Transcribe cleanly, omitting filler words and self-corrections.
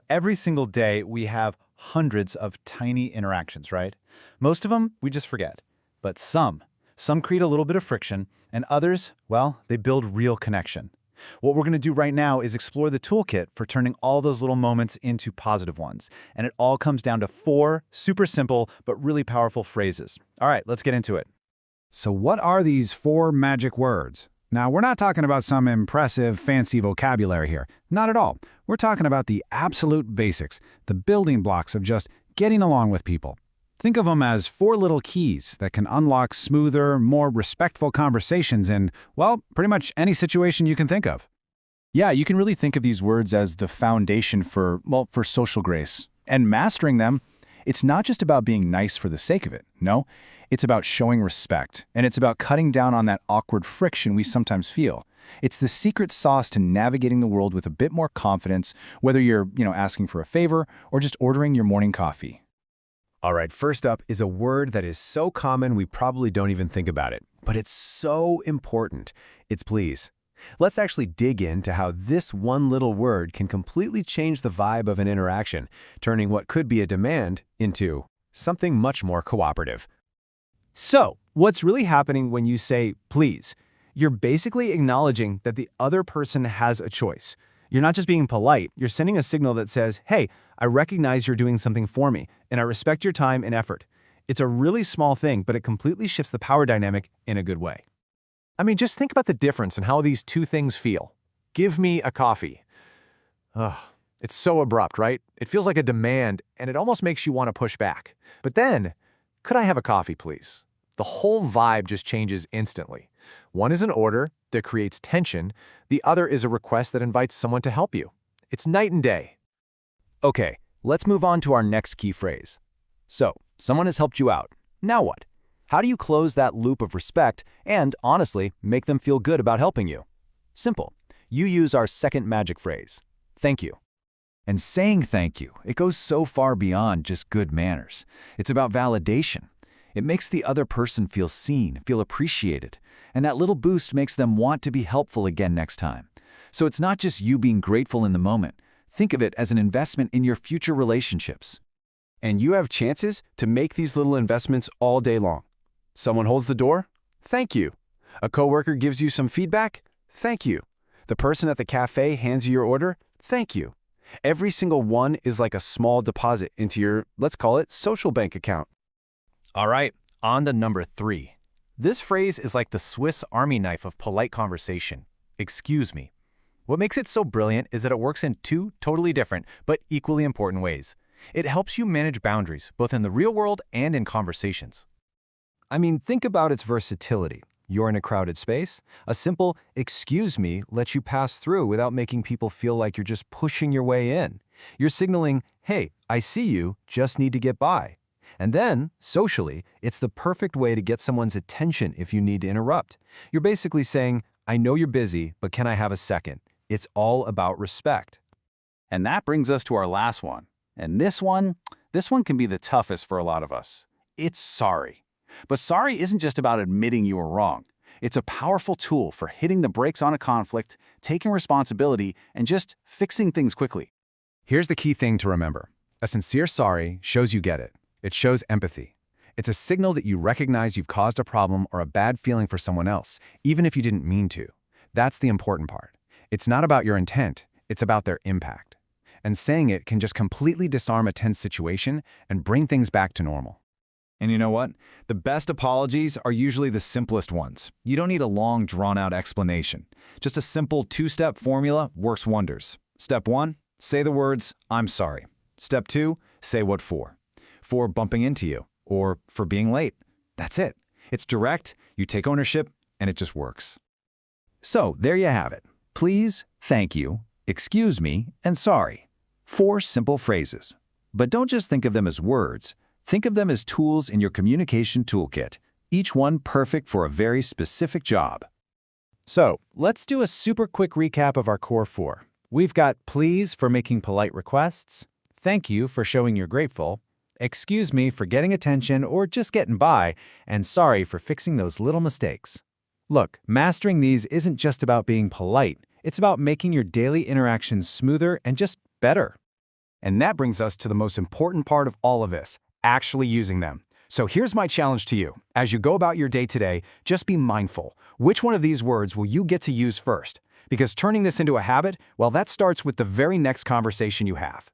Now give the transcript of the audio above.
Every single day we have hundreds of tiny interactions, right? Most of them we just forget. But some create a little bit of friction, and others, well, they build real connection. What we're going to do right now is explore the toolkit for turning all those little moments into positive ones. And it all comes down to 4 super simple but really powerful phrases. All right, let's get into it. So what are these 4 magic words? Now, we're not talking about some impressive, fancy vocabulary here. Not at all. We're talking about the absolute basics, the building blocks of just getting along with people. Think of them as 4 little keys that can unlock smoother, more respectful conversations in, well, pretty much any situation you can think of. Yeah, you can really think of these words as the foundation for social grace. And mastering them, it's not just about being nice for the sake of it. No, it's about showing respect. And it's about cutting down on that awkward friction we sometimes feel. It's the secret sauce to navigating the world with a bit more confidence, whether you're, asking for a favor or just ordering your morning coffee. All right, first up is a word that is so common we probably don't even think about it, but it's so important. It's please. Let's actually dig into how this one little word can completely change the vibe of an interaction, turning what could be a demand into something much more cooperative. So, what's really happening when you say please? You're basically acknowledging that the other person has a choice. You're not just being polite, you're sending a signal that says, hey, I recognize you're doing something for me, and I respect your time and effort. It's a really small thing, but it completely shifts the power dynamic in a good way. I mean, just think about the difference in how these two things feel. Give me a coffee. Ugh, it's so abrupt, right? It feels like a demand, and it almost makes you want to push back. But then, could I have a coffee, please? The whole vibe just changes instantly. One is an order that creates tension. The other is a request that invites someone to help you. It's night and day. Okay, let's move on to our next key phrase. So, someone has helped you out. Now what? How do you close that loop of respect and, honestly, make them feel good about helping you? Simple. You use our second magic phrase, thank you. And saying thank you, it goes so far beyond just good manners. It's about validation. It makes the other person feel seen, feel appreciated, and that little boost makes them want to be helpful again next time. So it's not just you being grateful in the moment. Think of it as an investment in your future relationships. And you have chances to make these little investments all day long. Someone holds the door? Thank you. A coworker gives you some feedback? Thank you. The person at the cafe hands you your order? Thank you. Every single one is like a small deposit into your, let's call it, social bank account. All right, on to number 3. This phrase is like the Swiss Army knife of polite conversation. Excuse me. What makes it so brilliant is that it works in 2 totally different but equally important ways. It helps you manage boundaries, both in the real world and in conversations. I mean, think about its versatility. You're in a crowded space. A simple "excuse me" lets you pass through without making people feel like you're just pushing your way in. You're signaling, hey, I see you, just need to get by. And then, socially, it's the perfect way to get someone's attention if you need to interrupt. You're basically saying, I know you're busy, but can I have a second? It's all about respect. And that brings us to our last one. And this one can be the toughest for a lot of us. It's sorry. But sorry isn't just about admitting you were wrong. It's a powerful tool for hitting the brakes on a conflict, taking responsibility, and just fixing things quickly. Here's the key thing to remember. A sincere sorry shows you get it. It shows empathy. It's a signal that you recognize you've caused a problem or a bad feeling for someone else, even if you didn't mean to. That's the important part. It's not about your intent, it's about their impact. And saying it can just completely disarm a tense situation and bring things back to normal. And you know what? The best apologies are usually the simplest ones. You don't need a long, drawn-out explanation. Just a simple 2-step formula works wonders. Step 1, say the words, I'm sorry. Step 2, say what for. For bumping into you, or for being late. That's it. It's direct, you take ownership, and it just works. So, there you have it. Please, thank you, excuse me, and sorry. 4 simple phrases. But don't just think of them as words. Think of them as tools in your communication toolkit, each one perfect for a very specific job. So, let's do a super quick recap of our core 4. We've got please for making polite requests, thank you for showing you're grateful, excuse me for getting attention or just getting by, and sorry for fixing those little mistakes. Look, mastering these isn't just about being polite. It's about making your daily interactions smoother and just better. And that brings us to the most important part of all of this, actually using them. So here's my challenge to you. As you go about your day today, just be mindful. Which one of these words will you get to use first? Because turning this into a habit, well, that starts with the very next conversation you have.